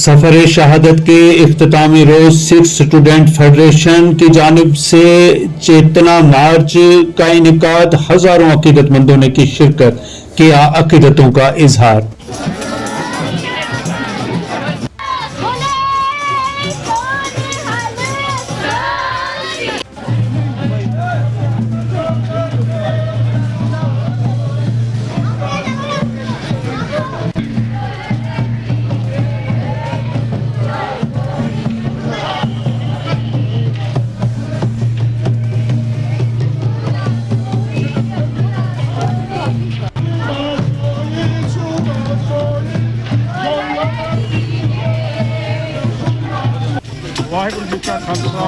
सफर शहादत के इख्तितामी रोज Sikh student federation की जानिब से चेतना मार्च का इनेकाद, हजारों अकीदतमंदों ने की शिरकत, किया अकीदतों का इजहार। वाहिगुरू जी का खालसा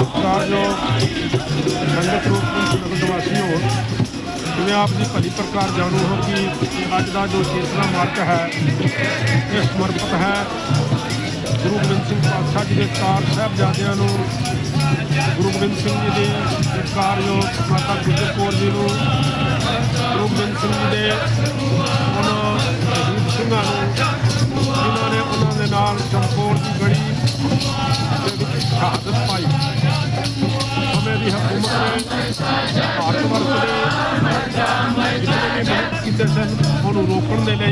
सत्कारयोग संगत रूप निवासी हो, जिवें आप जी भली प्रकार जानू हो कि अज का जो चेतना मार्च है ये समर्पित है गुरु गोबिंद सिंह पातशाह जी के चार साहिबजादियां नूं, गुरु गोबिंद सिंह जी के सत्कारयोग माता गुजर कौर जी नूं, गुरु गोबिंद सिंह जी के उन्हां शहीद सिंघां नूं जिन्हों ने उन्होंने नाल चमकौर की गढ़ी के शहादत पाई। समय की हुकूमत ने भारत वर्ष के जितने भी मनुष्य कीते सन उन्होंने रोकने के लिए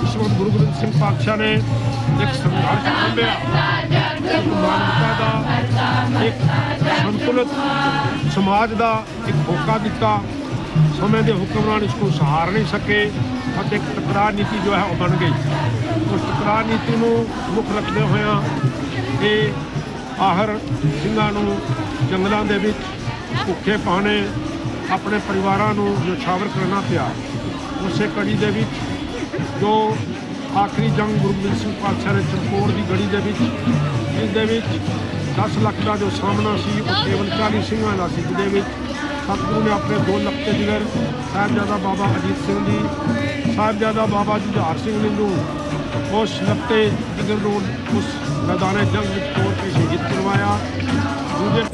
ईश्वर गुरु गोबिंद सिंह पातशाह ने एक संघर्ष खोलिया, एक मानवता का एक संतुलित समाज का एक होका दिता। समय के हुक्मरान इसको सहार नहीं सके और एक टकरार नीति जो है वो बन गई। उस टकरार नीति को मुख रखते हुए ये आहर सिंघां नूं जंगलों के भुखे पाने अपने परिवारों को न्यौछावर करना पिया। उस कड़ी के जो आखिरी जंग गुरु गोबिंद सिंह पातशाह ने चमकौर की गढ़ी के इस 10 लाख का जो सामना सी केवल 40 सिंघां का सी, जिहदे सतगुरु ने अपने 2 लखते जिगर साहिबजादा बाबा अजीत सिंह जी, साहिबजादा बाबा जुझार सिंह नूं उस लखते जिगर नूं उस मैदान जंग में तौर पर शहीद करवाया।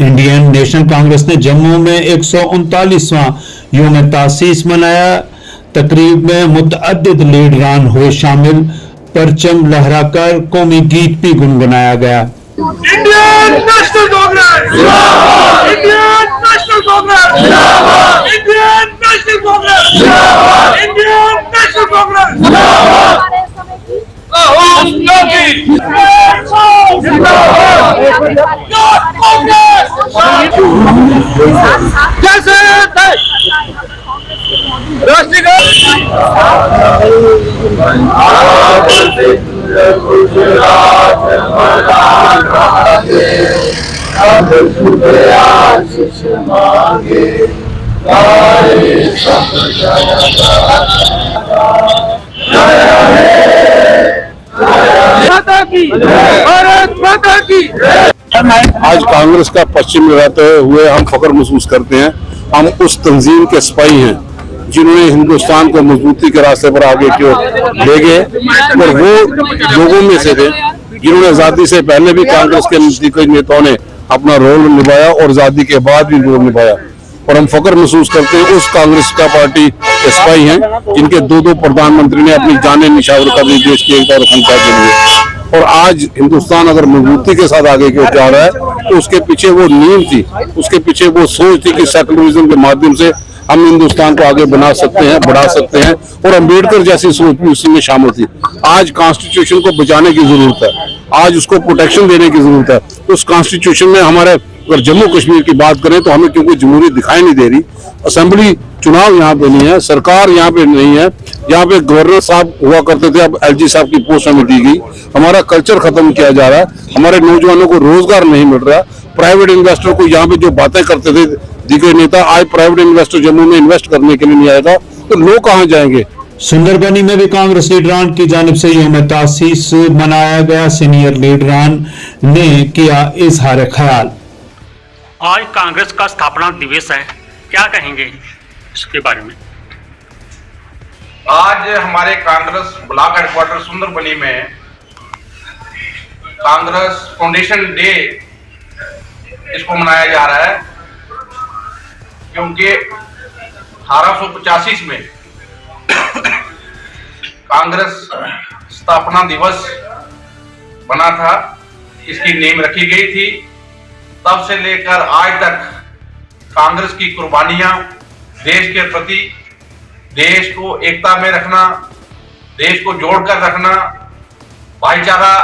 इंडियन नेशनल कांग्रेस ने जम्मू में 139वां यौम तासीस मनाया। तकरीब में मुतअद्दिद लीडरान हुए शामिल, परचम लहराकर कौमी गीत भी गुनगुनाया गया। इंडियन नेशनल कांग्रेस जिंदाबाद, इंडियन नेशनल कांग्रेस जिंदाबाद, इंडियन नेशनल कांग्रेस जिंदाबाद, इंडियन नेशनल कांग्रेस जिंदाबाद, राहुल गांधी जिंदाबाद, कांग्रेस जैसे राष्ट्रीय भारत माता की। आज कांग्रेस का पश्चिम में रहते हुए हम फख्र महसूस करते हैं। हम उस तंजीम के सिपाही हैं जिन्होंने हिंदुस्तान को मजबूती के रास्ते पर आगे की ओर ले गए, और वो लोगों में से थे जिन्होंने आज़ादी से पहले भी कांग्रेस के नजदीकी नेताओं ने अपना रोल निभाया और आज़ादी के बाद भी रोल निभाया। और हम फख्र महसूस करते हैं उस कांग्रेस का पार्टी के सिपाही हैं जिनके 2 प्रधानमंत्री ने अपनी जानें निछावर कर दी देश की एकता और अखंडता के लिए। और आज हिंदुस्तान अगर मजबूती के साथ आगे की ओर जा रहा है तो उसके पीछे वो नींव थी, उसके पीछे वो सोच थी कि सेकुलरिज्म के माध्यम से हम हिंदुस्तान को आगे बना सकते हैं, बढ़ा सकते हैं, और अम्बेडकर जैसी सोच भी उसी में शामिल थी। आज कॉन्स्टिट्यूशन को बचाने की जरूरत है, आज उसको प्रोटेक्शन देने की जरूरत है। तो उस कॉन्स्टिट्यूशन में हमारे अगर जम्मू कश्मीर की बात करें तो हमें क्योंकि जमहूरियत दिखाई नहीं दे रही, असेंबली चुनाव यहाँ पे नहीं है, सरकार यहाँ पे नहीं है, यहाँ पे गवर्नर साहब हुआ करते थे, अब एलजी साहब की पोस्ट हमें दी गई। हमारा कल्चर खत्म किया जा रहा है, हमारे नौजवानों को रोजगार नहीं मिल रहा। प्राइवेट इन्वेस्टर को यहाँ पे जो बातें करते थे दिग्गज नेता, आज प्राइवेट इन्वेस्टर जम्मू में इन्वेस्ट करने के लिए नहीं आएगा तो लोग कहाँ जाएंगे। सुंदरबनी में भी कांग्रेस लीडरान की जानिब से यौम तासीस मनाया गया। सीनियर लीडरान ने किया इजहार ख्याल। आज कांग्रेस का स्थापना दिवस है, क्या कहेंगे इसके बारे में? आज हमारे कांग्रेस ब्लॉक हेडक्वार्टर सुंदरबनी में कांग्रेस फाउंडेशन डे इसको मनाया जा रहा है, क्योंकि 1885 में कांग्रेस स्थापना दिवस बना था, इसकी नींव रखी गई थी, तब से लेकर आज तक कांग्रेस की कुर्बानियां देश के प्रति, देश को एकता में रखना, देश को जोड़कर रखना, भाईचारा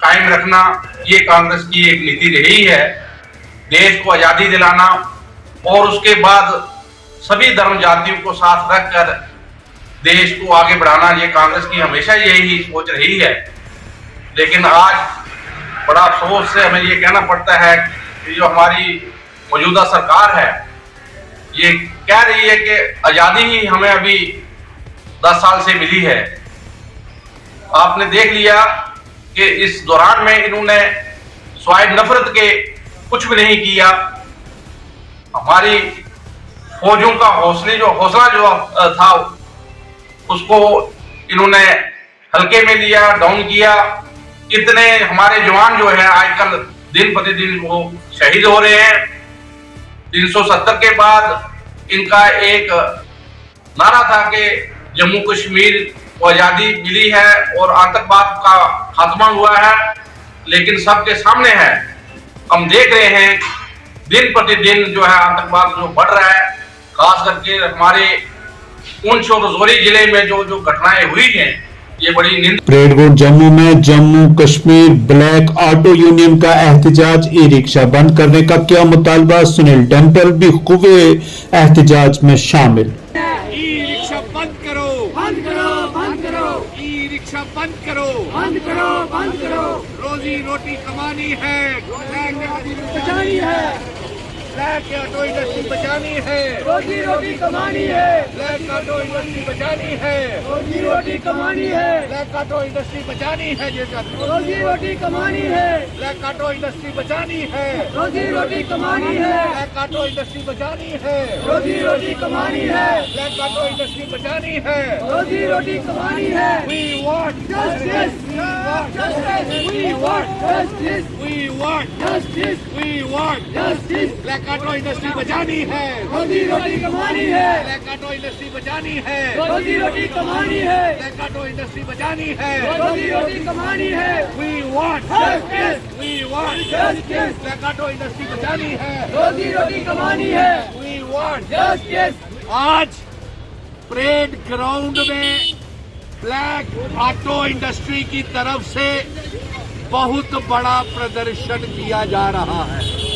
कायम रखना, ये कांग्रेस की एक नीति रही है। देश को आजादी दिलाना और उसके बाद सभी धर्म जातियों को साथ रखकर देश को आगे बढ़ाना, ये कांग्रेस की हमेशा यही सोच रही है। लेकिन आज बड़ा अफसोस से हमें ये कहना पड़ता है कि जो हमारी मौजूदा सरकार है, ये कह रही है कि आजादी ही हमें अभी 10 साल से मिली है। आपने देख लिया कि इस दौरान में इन्होंने स्वाय नफरत के कुछ भी नहीं किया। हमारी फौजों का हौसला जो था उसको इन्होंने हल्के में लिया, डाउन किया। कितने हमारे जवान जो है आजकल दिन प्रतिदिन वो शहीद हो रहे हैं। 370 के बाद इनका एक नारा था कि जम्मू कश्मीर को आजादी मिली है और आतंकवाद का खात्मा हुआ है, लेकिन सबके सामने है, हम देख रहे हैं दिन प्रतिदिन जो है आतंकवाद जो बढ़ रहा है। खास करके हमारे पुंछ और राजौरी जिले में जो घटनाएं हुई हैं, ये बड़ी निंद। परेड रोड जम्मू में Jammu Kashmir black auto union का एहतजाज, ई रिक्शा बंद करने का किया मुतालबा। सुनील डंपल भी हुए एहतजाज में शामिल। ई रिक्शा बंद करो, बंद करो, बंद करो, ई रिक्शा बंद करो, बंद करो, बंद करो। रोजी रोटी कमानी है, बचानी है, ब्लैक ऑटो इंडस्ट्री बचानी है, रोजी रोटी कमानी है, ब्लैक ऑटो इंडस्ट्री बचानी है, रोजी रोटी कमानी है, ब्लैक ऑटो इंडस्ट्री बचानी है, रोजी रोटी कमानी है, ब्लैक ऑटो इंडस्ट्री बचानी है, रोजी रोटी कमानी है, ब्लैक ऑटो इंडस्ट्री बचानी है, रोजी रोटी कमानी है, ब्लैक ऑटो इंडस्ट्री बचानी है, रोजी रोटी कमानी है। We want justice, we want justice, we want justice, we want justice, we want justice। Black auto industry बचानी है, रोजी रोटी कमानी है, ब्लैक ऑटो इंडस्ट्री बचानी है, रोजी रोटी कमानी है, ब्लैक ऑटो इंडस्ट्री बचानी है, रोजी रोटी कमानी है। We want justice, we want justice, black auto industry बचानी है, रोजी रोटी कमानी है। We want justice। आज परेड ग्राउंड में ब्लैक ऑटो इंडस्ट्री की तरफ से बहुत बड़ा प्रदर्शन किया जा रहा है।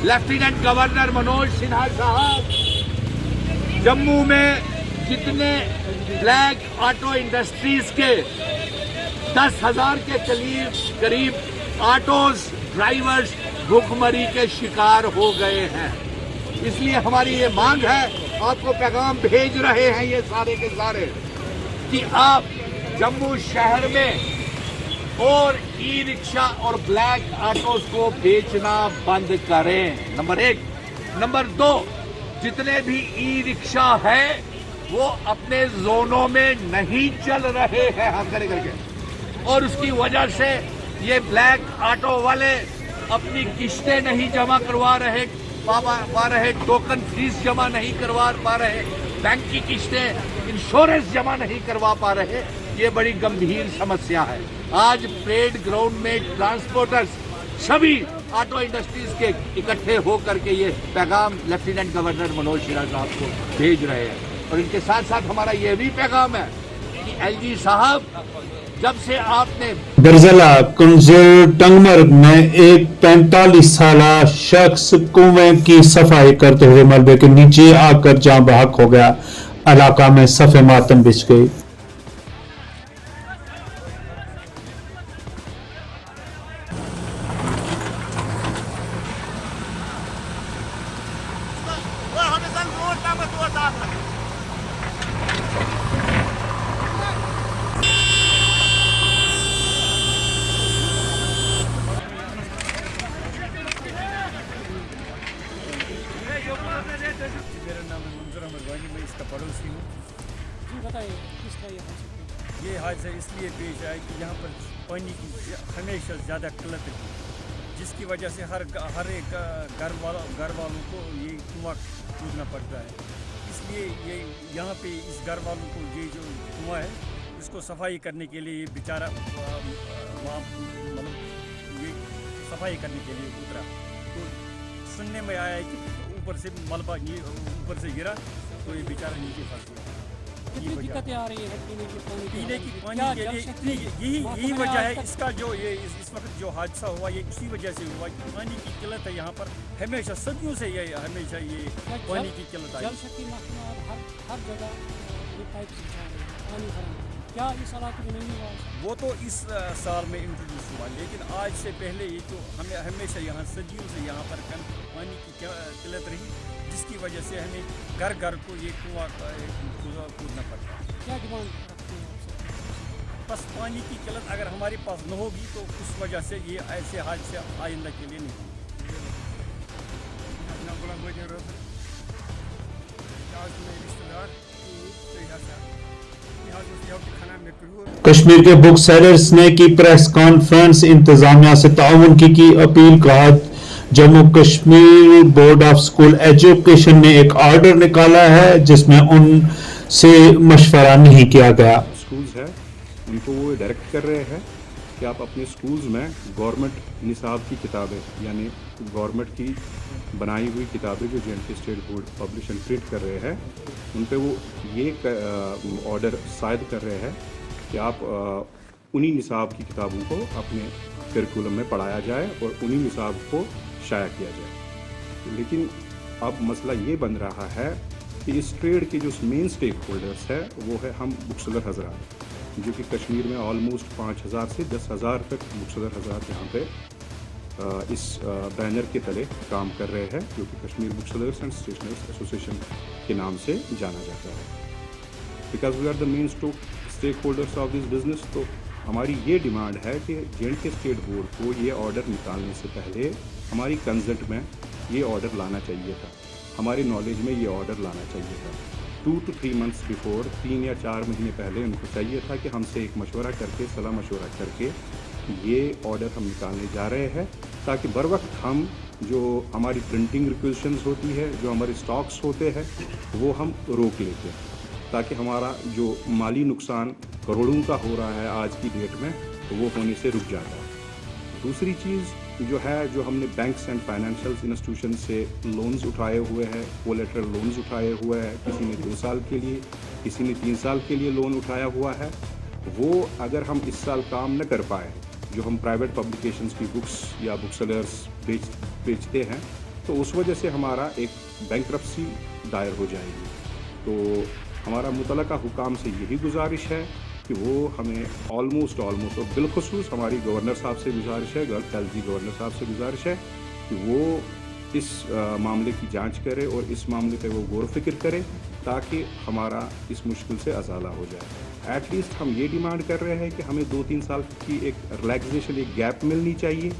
लेफ्टिनेंट गवर्नर मनोज सिन्हा साहब जम्मू में जितने ब्लैक ऑटो इंडस्ट्रीज के 10,000 के करीब ऑटोज ड्राइवर्स भुखमरी के शिकार हो गए हैं, इसलिए हमारी ये मांग है, आपको पैगाम भेज रहे हैं ये सारे के सारे, कि आप जम्मू शहर में और ई रिक्शा और ब्लैक ऑटोज को बेचना बंद करें, नंबर 1। नंबर 2, जितने भी ई रिक्शा है वो अपने जोनों में नहीं चल रहे हैं हाथ खड़े करके, और उसकी वजह से ये ब्लैक ऑटो वाले अपनी किस्तें नहीं जमा करवा रहे, पा रहे, टोकन फीस जमा नहीं करवा पा रहे, बैंक की किस्तें, इंश्योरेंस जमा नहीं करवा पा रहे। ये बड़ी गंभीर समस्या है। आज परेड ग्राउंड में ट्रांसपोर्टर्स सभी ऑटो इंडस्ट्रीज के इकट्ठे होकर के ये पैगाम लेफ्टिनेंट गवर्नर मनोज सिन्हा साहब को भेज रहे हैं, और इनके साथ साथ हमारा ये भी पैगाम है कि एलजी साहब, जब से आपने बरजला कुंजर टंगमर्ग में एक 45 साला शख्स कुएं की सफाई करते हुए मलबे के नीचे आकर जान बहक हो गया। इलाका में सफे मातम बिछ गई। मेरा नाम है मंजूर अहमद वानी, मैं इसका पड़ोसी हूँ। जी बताइए, किसका ये हादसा? ये हादसा इसलिए पेश आया कि यहाँ पर पानी की हमेशा ज़्यादा किल्लत थी, जिसकी वजह से हर एक घर वालों को ये कुआं खोदना पड़ता है। इसलिए ये यहाँ पे इस घर वालों को ये जो कुआं है इसको सफाई करने के लिए बेचारा वहाँ मतलब ये सफाई करने के लिए उतरा, तो सुनने में आया कि ऊपर से मलबा ये ऊपर से गिरा तो ये बेचारा नीचे फंस गया। कितनी दिक्कतें आ रही है पीने की पानी के लिए इतनी यही वजह है इसका जो ये इस वक्त जो हादसा हुआ ये इसी वजह से हुआ कि पानी की किल्लत है यहाँ पर हमेशा सदियों से ये हमेशा ये पानी की किल्लत आई। जल शक्ति महकमा हर जगह ये पाइप सिंचा रही है पानी भरना, क्या इस इलाके में नहीं हुआ? वो तो इस साल में इंट्रोड्यूस हुआ, लेकिन आज से पहले ये तो हमें हमेशा यहाँ सदियों से यहाँ पर पानी की किल्लत रही, जिसकी वजह से हमें घर घर को ये कुआं कूदना पड़ता है। क्या डिमांड रखते हैं आपसे? बस पानी की किल्लत अगर हमारे पास न होगी तो उस वजह से ये ऐसे हादसे आइंदा के लिए नहीं। कश्मीर के बुक सेलर्स ने की प्रेस कॉन्फ्रेंस, इंतजामिया से ताउन की अपील। कहा Jammu Kashmir board of school education ने एक ऑर्डर निकाला है जिसमें उनसे मशवरा नहीं किया गया। स्कूल्स है उनको वो डायरेक्ट कर रहे हैं कि आप अपने स्कूल्स में गवर्नमेंट निसाब की किताबें यानी गवर्नमेंट की बनाई हुई किताबें जो जे&के state board publish and print कर रहे हैं उन पे वो ये ऑर्डर सायद कर रहे हैं कि आप उन्हीं निसाब की किताबों को अपने करिकुलम में पढ़ाया जाए और उन्हीं निसाब को शाया किया जाए। लेकिन अब मसला ये बन रहा है कि इस ट्रेड के जो मेन स्टेक होल्डर्स है वो है हम बुकसेलर हजरात, जो कि कश्मीर में ऑलमोस्ट 5,000 से 10,000 तक बुकसेलर हजरात यहाँ पे इस बैनर के तले काम कर रहे हैं, जो कि Kashmir booksellers and stationers association के नाम से जाना जाता है। Because we are the main stakeholders of this business, तो हमारी ये डिमांड है कि जे&के स्टेट बोर्ड को ये ऑर्डर निकालने से पहले हमारी कंसेंट में ये ऑर्डर लाना चाहिए था, हमारी नॉलेज में ये ऑर्डर लाना चाहिए था। 2 to 3 months बिफोर, 3 या 4 महीने पहले उनको चाहिए था कि हमसे एक मशवरा करके, सलाह मशवरा करके ये ऑर्डर हम निकालने जा रहे हैं, ताकि बर वक्त हम जो हमारी प्रिंटिंग रिक्वेजिशंस होती है, जो हमारे स्टॉक्स होते हैं, वो हम रोक लेते हैं, ताकि हमारा जो माली नुकसान करोड़ों का हो रहा है आज की डेट में, तो वो होने से रुक जाता है। दूसरी चीज़ जो है, जो हमने बैंक्स एंड फाइनेंशियल इंस्टीट्यूशन से लोन्स उठाए हुए हैं, कोलेटरल लोन्स उठाए हुए हैं, किसी ने 2 साल के लिए, किसी ने 3 साल के लिए लोन उठाया हुआ है, वो अगर हम इस साल काम न कर पाए, जो हम प्राइवेट पब्लिकेशंस की बुक्स या बुक सेलर्स बेचते हैं, तो उस वजह से हमारा एक बैंकरप्सी दायर हो जाएगी। तो हमारा मुतलका हुकाम से यही गुजारिश है कि वो हमें ऑलमोस्ट और बिलखुसूस हमारी गवर्नर साहब से गुजारिश है, एलजी गवर्नर साहब से गुजारिश है कि वो इस मामले की जांच करे और इस मामले पे वो गौर फिक्र करे, ताकि हमारा इस मुश्किल से अजाला हो जाए। एटलीस्ट हम ये डिमांड कर रहे हैं कि हमें 2-3 साल की एक रिलैक्सेशन, एक गैप मिलनी चाहिए,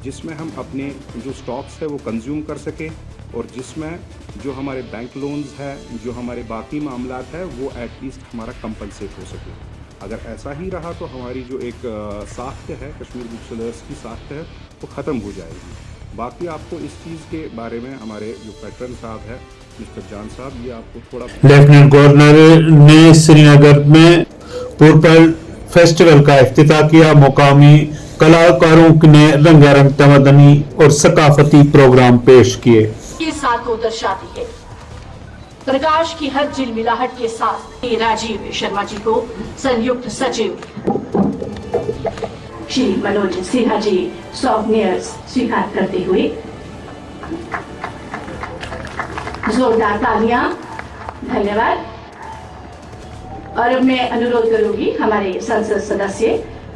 जिसमें हम अपने जो स्टॉक्स है वो कंज्यूम कर सकें, और जिसमें जो हमारे बैंक लोन्स है, जो हमारे बाकी मामलात है, वो एटलीस्ट हमारा कंपनसेट हो सके। अगर ऐसा ही रहा तो हमारी जो एक साख्त है, कश्मीर बुक सेलर्स की साख्त है, वो ख़त्म हो जाएगी। बाकी आपको इस चीज़ के बारे में हमारे जो पैटर्न साहब है मिस्टर जान साहब, ये आपको थोड़ा लेफ्टिनेंट गवर्नर ने श्रीनगर में पुरपल फेस्टिवल का इफ्तिताह किया। मुकामी कलाकारों ने रंगारंग तमदनी और सकाफती प्रोग्राम पेश किए। के साथ को दर्शाती है। प्रकाश की हर झिलमिलाहट के साथ राजीव शर्मा जी को संयुक्त सचिव श्री मनोज सिन्हा जी सॉफ्टवेयर्स स्वीकार करते हुए जोरदार तालियां। धन्यवाद। और अब मैं अनुरोध करूंगी हमारे संसद सदस्य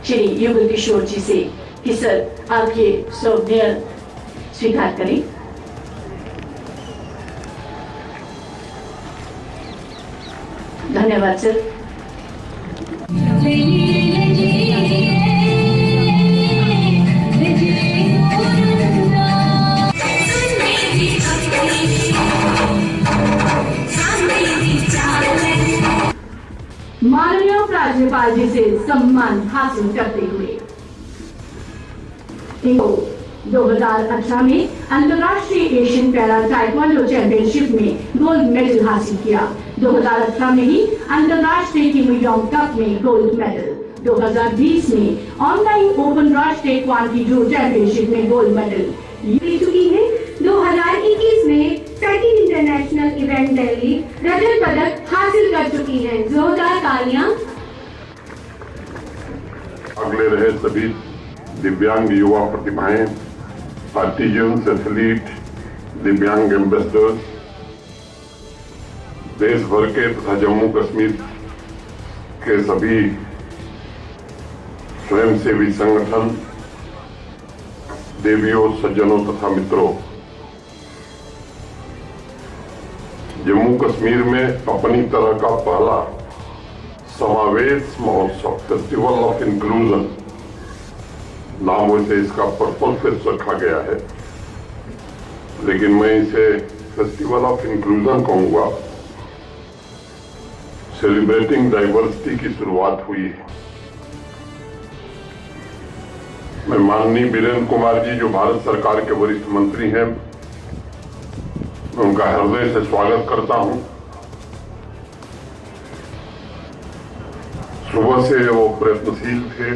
श्री युगल किशोर जी से कि सर आपके सॉफ्टवेयर स्वीकार करें। धन्यवाद सर। माननीय राज्यपाल जी से सम्मान हासिल करते हुए 2018 में अंतर्राष्ट्रीय एशियन पैरा ताइक्वांडो चैंपियनशिप में गोल्ड मेडल हासिल किया। 2018 में ही अंतर्राष्ट्रीय किमोयोंग कप में गोल्ड मेडल, 2020 में ऑनलाइन ओपन राष्ट्रीय क्वांटी जू चैंपियनशिप में गोल्ड मेडल जीत चुकी है। 2021 में सेकंड इंटरनेशनल इवेंट दिल्ली रजत पदक हासिल कर चुकी है। जोरदार तालियां। अगले रहे सभी दिव्यांग युवा प्रतिभाएं, आर्टिजन्स, एथलीट, दिव्यांग एम्बेसडर्स, देश भर के तथा जम्मू कश्मीर के सभी स्वयंसेवी संगठन, देवियों, सज्जनों तथा मित्रों, जम्मू कश्मीर में अपनी तरह का पहला समावेश महोत्सव, फेस्टिवल ऑफ इंक्लूजन नाम वैसे इसका पर्पल फिर रखा गया है, लेकिन मैं इसे फेस्टिवल ऑफ इंक्लूजन कहूंगा। सेलिब्रेटिंग डाइवर्सिटी की शुरुआत हुई है। मैं माननीय वीरेंद्र कुमार जी, जो भारत सरकार के वरिष्ठ मंत्री हैं, उनका हृदय से स्वागत करता हूं। सुबह से वो प्रयत्नशील थे,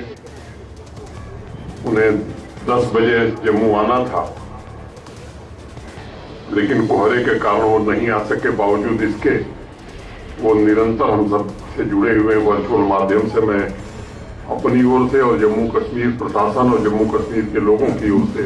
उन्हें 10 बजे जम्मू आना था, लेकिन कोहरे के कारण वो नहीं आ सके। बावजूद इसके वो निरंतर हम सब से जुड़े हुए वर्चुअल माध्यम से मैं अपनी ओर से और जम्मू कश्मीर प्रशासन और जम्मू कश्मीर के लोगों की ओर से